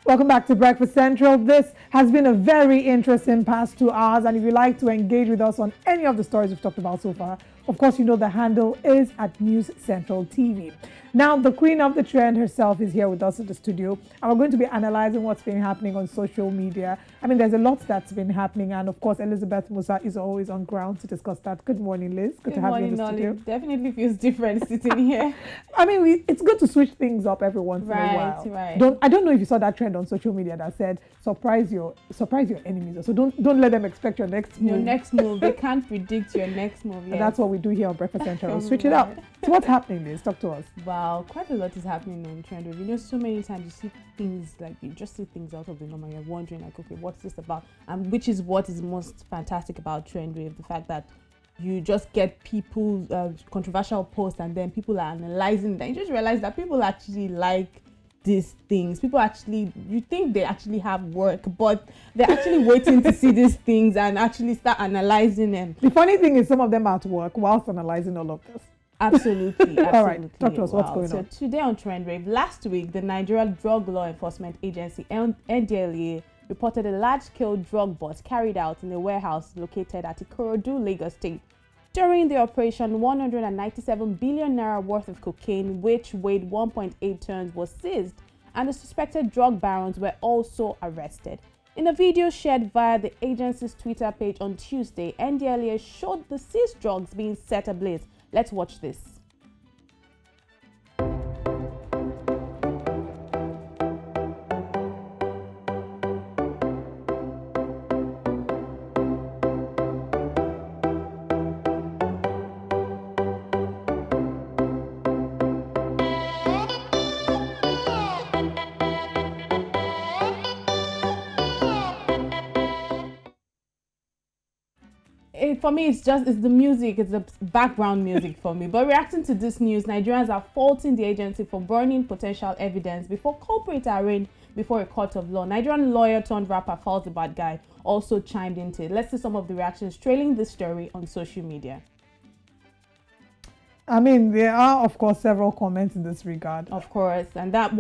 Welcome back to Breakfast Central. This has been a very interesting past 2 hours, and if you'd like to engage with us on any of the stories we've talked about so far, of course, you know the handle is at News Central TV. Now, the queen of the trend herself is here with us in the studio, and we're going to be analyzing what's been happening on social media. I mean, there's a lot that's been happening, and of course, Elizabeth Musa is always on ground to discuss that. Good morning, Liz. Good to have you in the studio. Definitely feels different sitting here. I mean, it's good to switch things up every once in a while. Right. I don't know if you saw that trend on social media that said surprise your enemies. So don't let them expect your next move. Your next move. They can't predict your next move. Yes. And that's what we do here on Breakfast Central. Switch it up. So what's happening, Liz? Talk to us. Wow, quite a lot is happening on Trend Wave. You know, so many times you see things like you just see things out of the normal. You're wondering like, okay, what's this about? And which is what is most fantastic about Trend Wave, the fact that you just get people's controversial posts and then people are analyzing them. You just realize that people actually like these things. People actually, you think they actually have work, but they're actually waiting to see these things and actually start analyzing them. The funny thing is some of them are at work whilst analyzing all of this. Absolutely. All right, talk to us. What's going on? So today on Trend Wave, last week, the Nigerian Drug Law Enforcement Agency, NDLEA, reported a large-scale drug bust carried out in a warehouse located at Ikorodu, Lagos State. During the operation, 197 billion naira worth of cocaine, which weighed 1.8 tons, was seized, and the suspected drug barons were also arrested. In a video shared via the agency's Twitter page on Tuesday, NDLEA showed the seized drugs being set ablaze. Let's watch this. For me, it's the music, it's the background music for me. But reacting to this news, Nigerians are faulting the agency for burning potential evidence before culprits are arraigned before a court of law. Nigerian lawyer turned rapper Falz the Bad Guy also chimed into it. Let's see some of the reactions trailing this story on social media. I mean, there are, of course, several comments in this regard. Of course, and that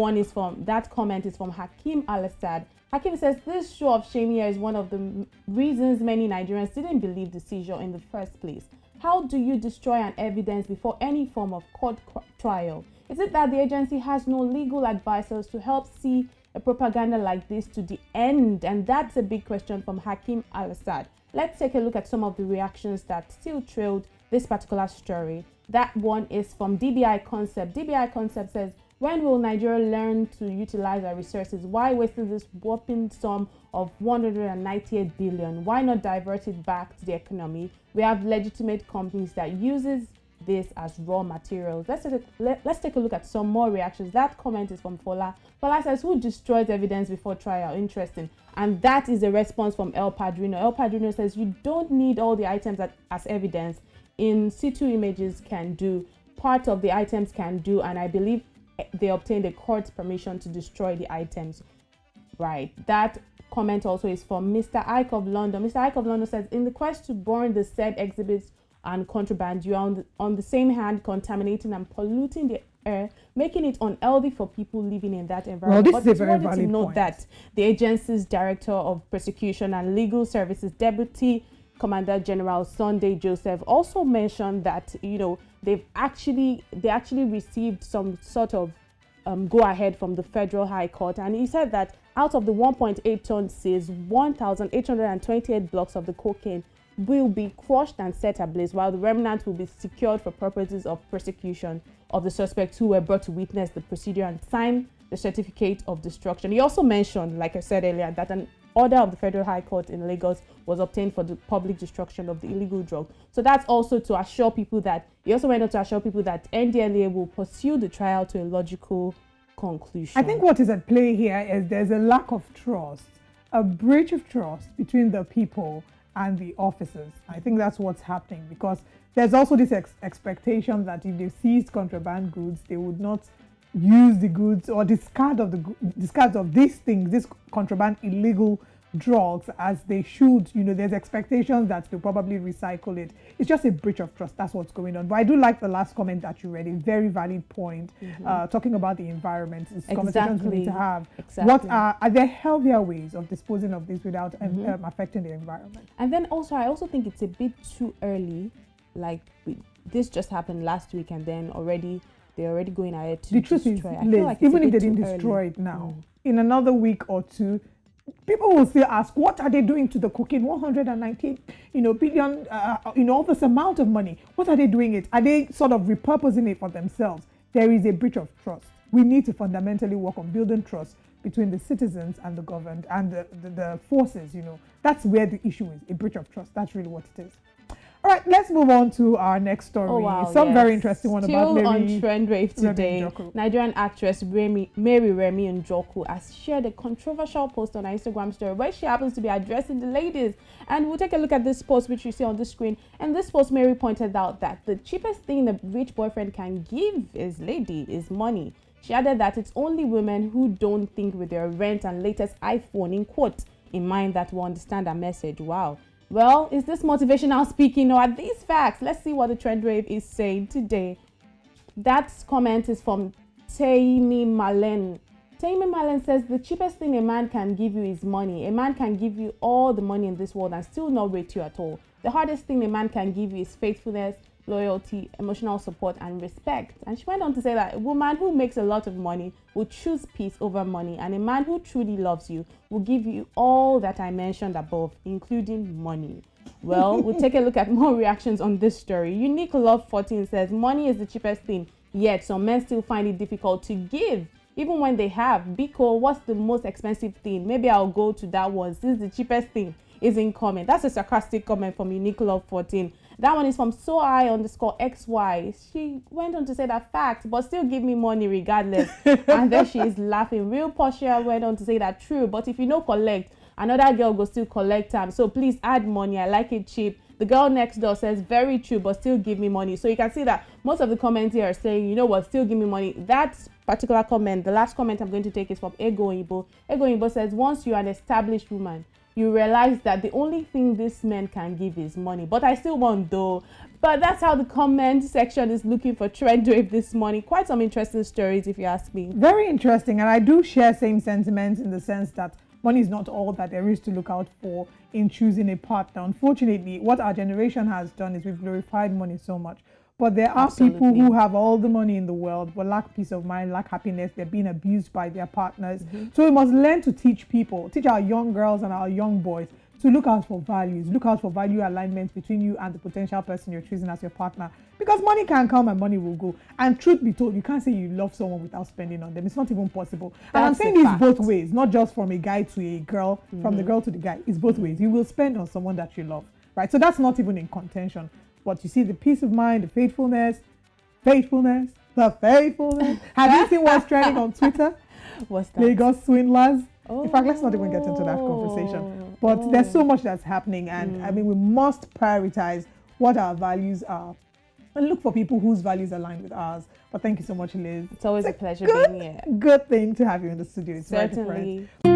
comment is from Hakim Al-Assad. Hakim says this show of shame here is one of the reasons many Nigerians didn't believe the seizure in the first place. How do you destroy an evidence before any form of court trial? Is it that the agency has no legal advisors to help see a propaganda like this to the end? And that's a big question from Hakim Al-Assad. Let's take a look at some of the reactions that still trailed this particular story. That one is from DBI Concept. DBI Concept says, when will Nigeria learn to utilize our resources? Why wasting this whopping sum of 198 billion? Why not divert it back to the economy? We have legitimate companies that uses this as raw materials. Let's take a look at some more reactions. That comment is from Fola. Fola says, who destroys evidence before trial? Interesting. And that is a response from El Padrino. El Padrino says, you don't need all the items as evidence. In situ images can do, part of the items can do, and I believe they obtained a court permission to destroy the items. Right. That comment also is from Mr. Ike of London. Mr. Ike of London says, in the quest to burn the said exhibits and contraband, you are on the same hand contaminating and polluting the air, making it unhealthy for people living in that environment. Well, this is a very valid note point. That the agency's Director of Prosecution and Legal Services, Deputy Commander General Sunday Joseph, also mentioned that, you know, they actually received some sort of go ahead from the Federal High Court, and he said that out of the 1.8 ton seized, 1,828 blocks of the cocaine will be crushed and set ablaze, while the remnants will be secured for purposes of prosecution of the suspects who were brought to witness the procedure and sign the certificate of destruction. He also mentioned, like I said earlier, that an order of the Federal High Court in Lagos was obtained for the public destruction of the illegal drug. So that's also to assure people that, he also went on to assure people that NDLEA will pursue the trial to a logical conclusion. I think what is at play here is there's a lack of trust, a breach of trust between the people and the officers. I think that's what's happening, because there's also this expectation that if they seized contraband goods, they would not use the goods or discard of these things, this contraband illegal drugs as they should. There's expectations that they'll probably recycle it. It's just a breach of trust. That's what's going on. But I do like the last comment that you read, a very valid point, talking about the environment. It's conversations we need to have. Exactly. What are there healthier ways of disposing of this without affecting the environment? And then I also think it's a bit too early. Like this just happened last week, and then they're already going ahead to destroy. The truth destroy. is, Liz, even if they didn't destroy it now, in another week or two, people will still ask, what are they doing to the cocaine? 119, billion, all this amount of money. What are they doing it? Are they sort of repurposing it for themselves? There is a breach of trust. We need to fundamentally work on building trust between the citizens and the government and the forces. That's where the issue is, a breach of trust. That's really what it is. All right, let's move on to our next story. Oh, wow, very interesting one Still about on Mary trend wave today. Njoku. Nigerian actress Mary Njoku has shared a controversial post on her Instagram story where she happens to be addressing the ladies. And we'll take a look at this post, which you see on the screen. And this post, Mary pointed out that the cheapest thing a rich boyfriend can give his lady is money. She added that it's only women who don't think with their rent and latest iPhone, in quotes, in mind that will understand her message. Wow. Well, is this motivational speaking or are these facts? Let's see what the trend wave is saying today. That comment is from Taimi Malen. Taimi Malen says the cheapest thing a man can give you is money. A man can give you all the money in this world and still not rate you at all. The hardest thing a man can give you is faithfulness, loyalty, emotional support, and respect. And she went on to say that a woman who makes a lot of money will choose peace over money, and a man who truly loves you will give you all that I mentioned above, including money. Well, we'll take a look at more reactions on this story. Unique Love 14 says money is the cheapest thing, yet some men still find it difficult to give even when they have. Biko, what's the most expensive thing? Maybe I'll go to that one since the cheapest thing isn't coming. That's a sarcastic comment from Unique Love 14. That one is from SoI_XY. She went on to say that fact, but still give me money regardless. And then she is laughing. Real Portia went on to say that true, but if you no collect, another girl go still collect time. So please add money. I like it cheap. The girl next door says very true, but still give me money. So you can see that most of the comments here are saying, you know what, still give me money. That particular comment, the last comment I'm going to take is from Ego Ibo. Ego Ibo says, once you're an established woman, you realize that the only thing this man can give is money. But I still want though. But that's how the comment section is looking for trend wave this morning. Quite some interesting stories, if you ask me. Very interesting. And I do share same sentiments in the sense that money is not all that there is to look out for in choosing a partner. Unfortunately, what our generation has done is we've glorified money so much. But there are people who have all the money in the world but lack peace of mind, lack happiness. They're being abused by their partners. So we must learn to teach our young girls and our young boys to look out for values, look out for value alignment between you and the potential person you're choosing as your partner. Because money can come and money will go. And truth be told, you can't say you love someone without spending on them. It's not even possible. And I'm saying this both ways, not just from a guy to a girl, from the girl to the guy. It's both ways. You will spend on someone that you love, right? So that's not even in contention. But you see the peace of mind, the faithfulness. Have you seen what's trending on Twitter? What's that? Lagos swindlers. In fact, let's not even get into that conversation. But there's so much that's happening. And I mean, we must prioritize what our values are and look for people whose values align with ours. But thank you so much, Liz. It's always a pleasure being here. Good thing to have you in the studio. It's Certainly. Right,